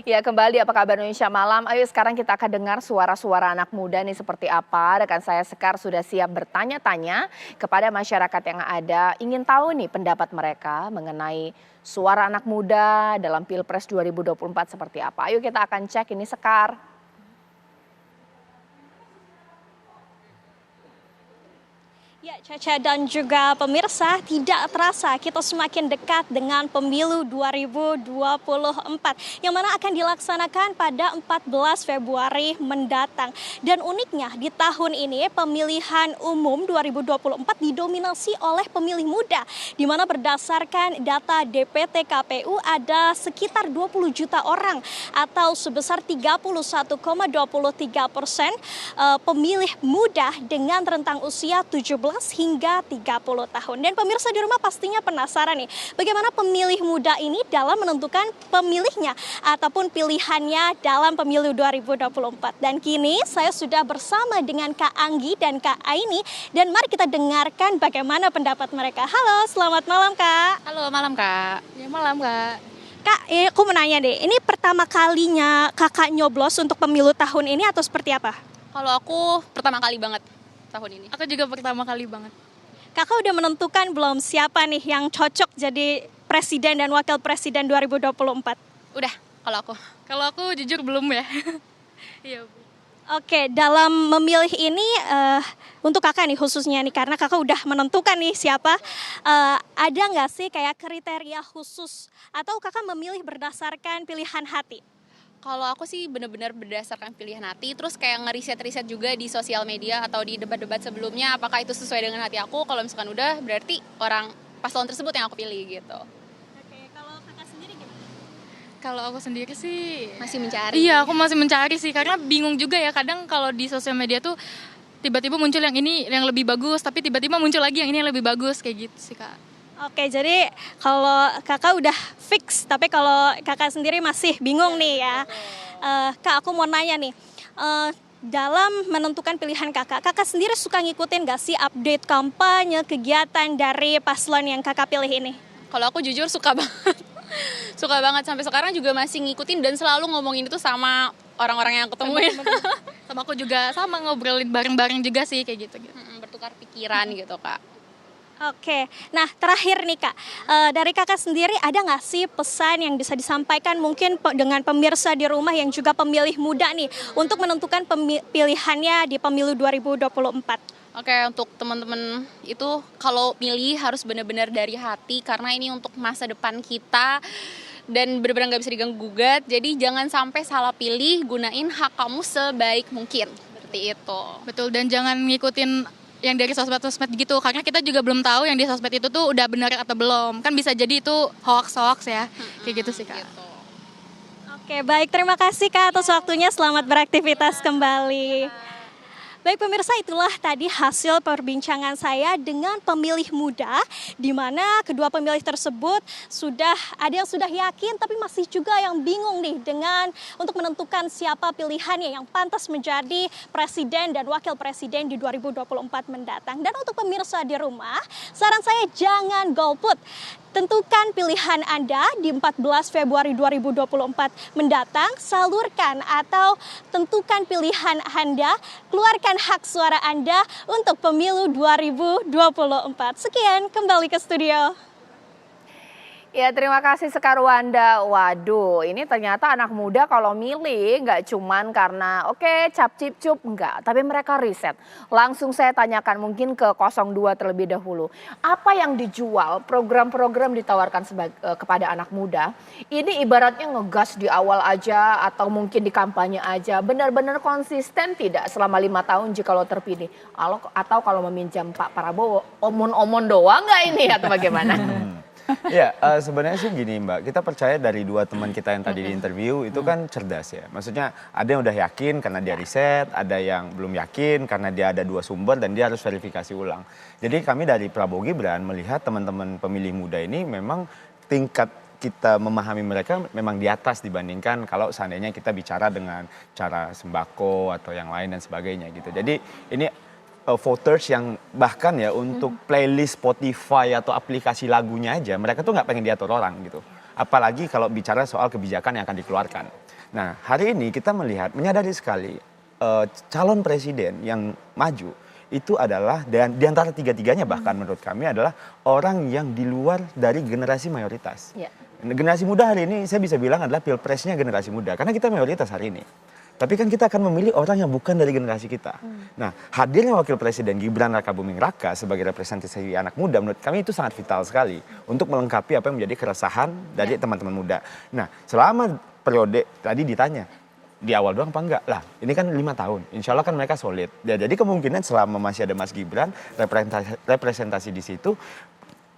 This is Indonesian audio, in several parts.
Ya kembali apa kabar Indonesia Malam. Ayo sekarang kita akan dengar suara-suara anak muda nih seperti apa. Rekan saya Sekar sudah siap bertanya-tanya kepada masyarakat yang ada. Ingin tahu nih pendapat mereka mengenai suara anak muda dalam Pilpres 2024 seperti apa. Ayo kita akan cek ini Sekar. Ya, Caca dan juga pemirsa, tidak terasa kita semakin dekat dengan pemilu 2024 yang mana akan dilaksanakan pada 14 Februari mendatang. Dan uniknya di tahun ini pemilihan umum 2024 didominasi oleh pemilih muda, di mana berdasarkan data DPT KPU ada sekitar 20 juta orang atau sebesar 31,23% pemilih muda dengan rentang usia 17 hingga 30 tahun. Dan pemirsa di rumah pastinya penasaran nih, bagaimana pemilih muda ini dalam menentukan pemilihnya ataupun pilihannya dalam pemilu 2024. Dan kini saya sudah bersama dengan Kak Anggi dan Kak Aini, dan mari kita dengarkan bagaimana pendapat mereka. Halo, selamat malam Kak. Halo, malam Kak. Ya, malam Kak. Kak, aku mau nanya deh, ini pertama kalinya Kakak nyoblos untuk pemilu tahun ini atau seperti apa? Kalau aku pertama kali banget tahun ini. Aku juga pertama kali banget. Kakak udah menentukan belum siapa nih yang cocok jadi presiden dan wakil presiden 2024? Udah, kalau aku. Kalau aku jujur belum ya. Iya. Oke, dalam memilih ini untuk kakak nih khususnya nih, karena kakak udah menentukan nih siapa, ada nggak sih kayak kriteria khusus atau kakak memilih berdasarkan pilihan hati? Kalau aku sih benar-benar berdasarkan pilihan hati, terus kayak ngeriset-riset juga di sosial media atau di debat-debat sebelumnya, apakah itu sesuai dengan hati aku. Kalau misalkan udah, berarti orang paslon tersebut yang aku pilih gitu. Oke, kalau kakak sendiri gimana? Kalau aku sendiri sih Masih mencari. Iya, aku masih mencari sih, karena bingung juga ya, kadang kalau di sosial media tuh tiba-tiba muncul yang ini yang lebih bagus, tapi tiba-tiba muncul lagi yang ini yang lebih bagus, kayak gitu sih Kak. Oke, jadi kalau kakak udah fix, tapi kalau kakak sendiri masih bingung nih ya. Kak, aku mau nanya nih, dalam menentukan pilihan kakak, kakak sendiri suka ngikutin gak sih update kampanye, kegiatan dari paslon yang kakak pilih ini? Kalau aku jujur suka banget. Suka banget, sampai sekarang juga masih ngikutin dan selalu ngomongin itu sama orang-orang yang aku temuin. Sama aku juga sama ngobrolin bareng-bareng juga sih kayak gitu. Bertukar pikiran gitu Kak. Oke, nah terakhir nih Kak, dari kakak sendiri ada nggak sih pesan yang bisa disampaikan mungkin dengan pemirsa di rumah yang juga pemilih muda nih untuk menentukan pilihannya di pemilu 2024? Oke, untuk teman-teman itu kalau milih harus benar-benar dari hati karena ini untuk masa depan kita dan benar-benar nggak bisa diganggu-gugat. Jadi jangan sampai salah pilih, gunain hak kamu sebaik mungkin. Seperti itu. Betul, dan jangan ngikutin yang dari sosmed-sosmed gitu, karena kita juga belum tahu yang di sosmed itu tuh udah benar atau belum. Kan bisa jadi itu hoax ya, kayak gitu sih Kak. Gitu. Oke, baik, terima kasih Kak atas waktunya, selamat beraktivitas kembali. Baik pemirsa, itulah tadi hasil perbincangan saya dengan pemilih muda, di mana kedua pemilih tersebut ada yang sudah yakin tapi masih juga yang bingung nih dengan untuk menentukan siapa pilihannya yang pantas menjadi presiden dan wakil presiden di 2024 mendatang. Dan untuk pemirsa di rumah, saran saya jangan golput. Tentukan pilihan Anda di 14 Februari 2024 mendatang, salurkan atau tentukan pilihan Anda, keluarkan hak suara Anda untuk pemilu 2024. Sekian, kembali ke studio. Ya terima kasih Sekar Wanda. Waduh ini ternyata anak muda kalau milih nggak cuman karena oke cap cip cup enggak. Tapi mereka riset. Langsung saya tanyakan mungkin ke 02 terlebih dahulu. Apa yang dijual program-program ditawarkan kepada anak muda. Ini ibaratnya ngegas di awal aja atau mungkin di kampanye aja. Benar-benar konsisten tidak selama 5 tahun jika lo terpilih. Atau kalau meminjam Pak Prabowo omon-omon doang nggak ini atau bagaimana? Ya, sebenarnya sih gini Mbak, kita percaya dari dua teman kita yang tadi di interview itu kan cerdas ya. Maksudnya ada yang udah yakin karena dia riset, ada yang belum yakin karena dia ada dua sumber dan dia harus verifikasi ulang. Jadi kami dari Prabowo Gibran melihat teman-teman pemilih muda ini memang tingkat kita memahami mereka memang di atas dibandingkan kalau seandainya kita bicara dengan cara sembako atau yang lain dan sebagainya gitu. Jadi ini voters yang bahkan ya untuk playlist Spotify atau aplikasi lagunya aja mereka tuh nggak pengen diatur orang gitu. Apalagi kalau bicara soal kebijakan yang akan dikeluarkan. Nah, hari ini kita menyadari sekali calon presiden yang maju itu adalah dan di antara tiga-tiganya bahkan menurut kami adalah orang yang di luar dari generasi mayoritas. Ya. Generasi muda hari ini saya bisa bilang adalah pilpresnya generasi muda karena kita mayoritas hari ini. Tapi kan kita akan memilih orang yang bukan dari generasi kita. Nah, hadirnya Wakil Presiden Gibran Rakabuming Raka sebagai representasi anak muda menurut kami itu sangat vital sekali untuk melengkapi apa yang menjadi keresahan dari teman-teman muda. Nah, selama periode tadi ditanya, di awal doang apa enggak? Lah, ini kan 5 tahun. Insya Allah kan mereka solid. Ya, jadi kemungkinan selama masih ada Mas Gibran, representasi di situ,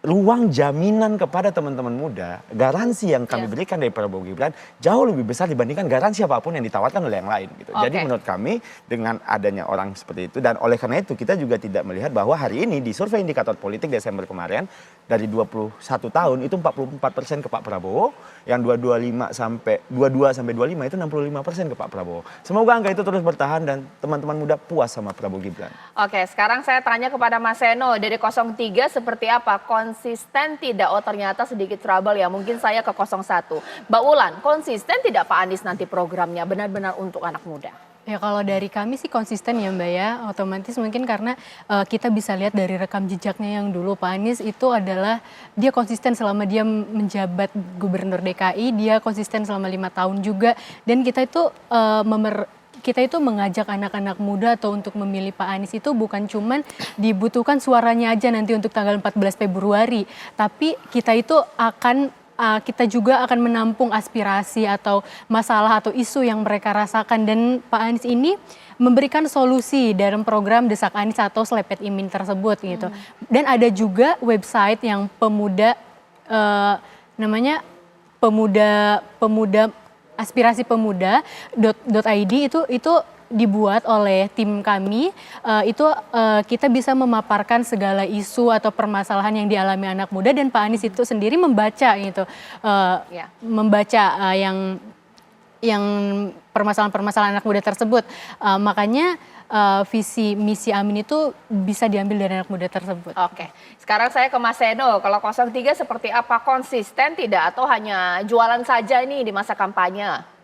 ruang jaminan kepada teman-teman muda, garansi yang kami berikan dari Prabowo Gibran jauh lebih besar dibandingkan garansi apapun yang ditawarkan oleh yang lain. Gitu. Jadi menurut kami dengan adanya orang seperti itu dan oleh karena itu kita juga tidak melihat bahwa hari ini di survei indikator politik Desember kemarin dari 21 tahun itu 44% ke Pak Prabowo, yang 22 sampai 25 itu 65% ke Pak Prabowo. Semoga angka itu terus bertahan dan teman-teman muda puas sama Prabowo Gibran. Oke, sekarang saya tanya kepada Mas Seno dari 03 seperti apa? Konsisten tidak? Oh ternyata sedikit trouble ya, mungkin saya ke 01. Mbak Wulan, konsisten tidak Pak Anies nanti programnya benar-benar untuk anak muda? Ya kalau dari kami sih konsisten ya Mbak ya, otomatis mungkin karena kita bisa lihat dari rekam jejaknya yang dulu Pak Anies itu adalah dia konsisten selama dia menjabat Gubernur DKI, dia konsisten selama 5 tahun juga dan kita itu mengajak anak-anak muda atau untuk memilih Pak Anies itu bukan cuman dibutuhkan suaranya aja nanti untuk tanggal 14 Februari, tapi kita juga akan menampung aspirasi atau masalah atau isu yang mereka rasakan dan Pak Anies ini memberikan solusi dalam program Desak Anies atau Selepet Imin tersebut gitu. Dan ada juga website yang namanya aspirasi pemuda.id itu dibuat oleh tim kami, kita bisa memaparkan segala isu atau permasalahan yang dialami anak muda dan Pak Anies itu sendiri membaca gitu, membaca yang permasalahan-permasalahan anak muda tersebut, makanya visi misi Amin itu bisa diambil dari anak muda tersebut. Oke, sekarang saya ke Mas Seno, kalau 03 seperti apa? Konsisten tidak atau hanya jualan saja ini di masa kampanye?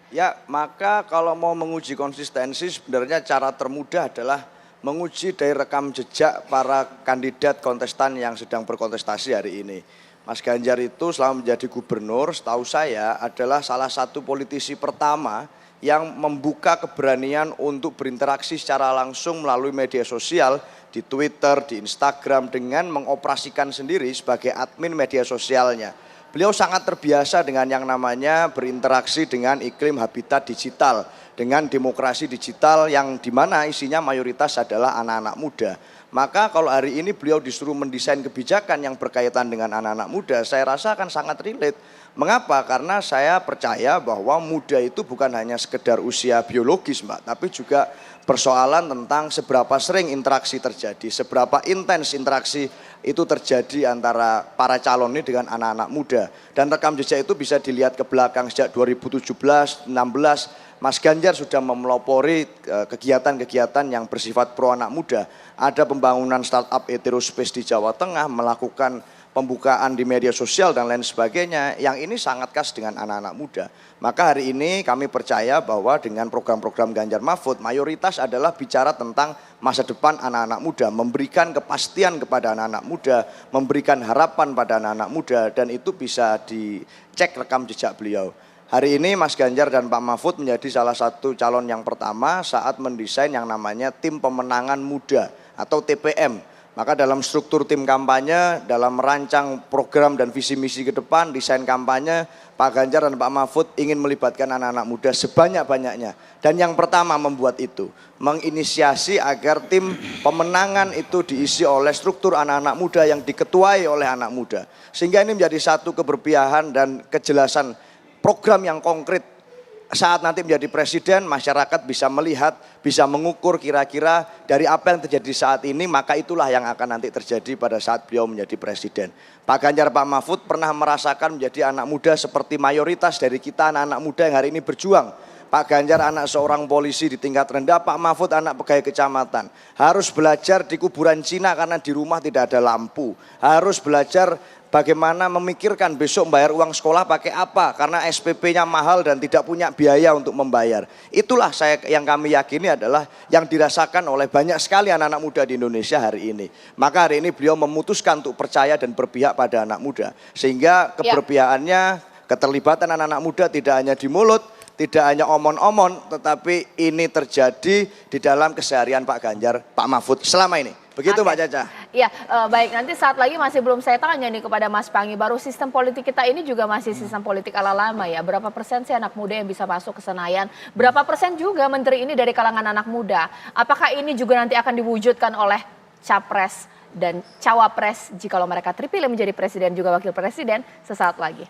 Ya, maka kalau mau menguji konsistensi sebenarnya cara termudah adalah menguji dari rekam jejak para kandidat kontestan yang sedang berkontestasi hari ini. Mas Ganjar itu selama menjadi gubernur, setahu saya adalah salah satu politisi pertama yang membuka keberanian untuk berinteraksi secara langsung melalui media sosial, di Twitter, di Instagram, dengan mengoperasikan sendiri sebagai admin media sosialnya. Beliau sangat terbiasa dengan yang namanya berinteraksi dengan iklim habitat digital, dengan demokrasi digital yang dimana isinya mayoritas adalah anak-anak muda. Maka kalau hari ini beliau disuruh mendesain kebijakan yang berkaitan dengan anak-anak muda, saya rasa akan sangat relate. Mengapa? Karena saya percaya bahwa muda itu bukan hanya sekedar usia biologis Mbak, tapi juga persoalan tentang seberapa sering interaksi terjadi, seberapa intens interaksi itu terjadi antara para calon ini dengan anak-anak muda. Dan rekam jejak itu bisa dilihat ke belakang sejak 2017, 16, Mas Ganjar sudah memelopori kegiatan-kegiatan yang bersifat pro anak muda. Ada pembangunan startup Eterospace di Jawa Tengah, melakukan pembukaan di media sosial dan lain sebagainya, yang ini sangat khas dengan anak-anak muda. Maka hari ini kami percaya bahwa dengan program-program Ganjar Mahfud, mayoritas adalah bicara tentang masa depan anak-anak muda, memberikan kepastian kepada anak-anak muda, memberikan harapan pada anak-anak muda, dan itu bisa dicek rekam jejak beliau. Hari ini Mas Ganjar dan Pak Mahfud menjadi salah satu calon yang pertama saat mendesain yang namanya Tim Pemenangan Muda atau TPM. Maka dalam struktur tim kampanye, dalam merancang program dan visi misi ke depan, desain kampanye, Pak Ganjar dan Pak Mahfud ingin melibatkan anak-anak muda sebanyak-banyaknya. Dan yang pertama membuat itu, menginisiasi agar tim pemenangan itu diisi oleh struktur anak-anak muda yang diketuai oleh anak muda. Sehingga ini menjadi satu keberpihakan dan kejelasan program yang konkret. Saat nanti menjadi presiden, masyarakat bisa melihat, bisa mengukur kira-kira dari apa yang terjadi saat ini, maka itulah yang akan nanti terjadi pada saat beliau menjadi presiden. Pak Ganjar, Pak Mahfud pernah merasakan menjadi anak muda seperti mayoritas dari kita anak-anak muda yang hari ini berjuang. Pak Ganjar anak seorang polisi di tingkat rendah, Pak Mahfud anak pegawai kecamatan. Harus belajar di kuburan Cina karena di rumah tidak ada lampu. Harus belajar bagaimana memikirkan besok membayar uang sekolah pakai apa, karena SPP-nya mahal dan tidak punya biaya untuk membayar. Itulah yang kami yakini adalah yang dirasakan oleh banyak sekali anak-anak muda di Indonesia hari ini. Maka hari ini beliau memutuskan untuk percaya dan berpihak pada anak muda. Sehingga keberpihakannya, keterlibatan anak-anak muda tidak hanya di mulut, tidak hanya omon-omon, tetapi ini terjadi di dalam keseharian Pak Ganjar, Pak Mahfud selama ini. Begitu Mbak Caca. Iya, baik, nanti saat lagi masih belum saya tanya nih kepada Mas Pangi, baru sistem politik kita ini juga masih sistem politik ala lama ya. Berapa persen sih anak muda yang bisa masuk ke Senayan? Berapa persen juga menteri ini dari kalangan anak muda? Apakah ini juga nanti akan diwujudkan oleh capres dan cawapres jikalau mereka terpilih menjadi presiden juga wakil presiden sesaat lagi?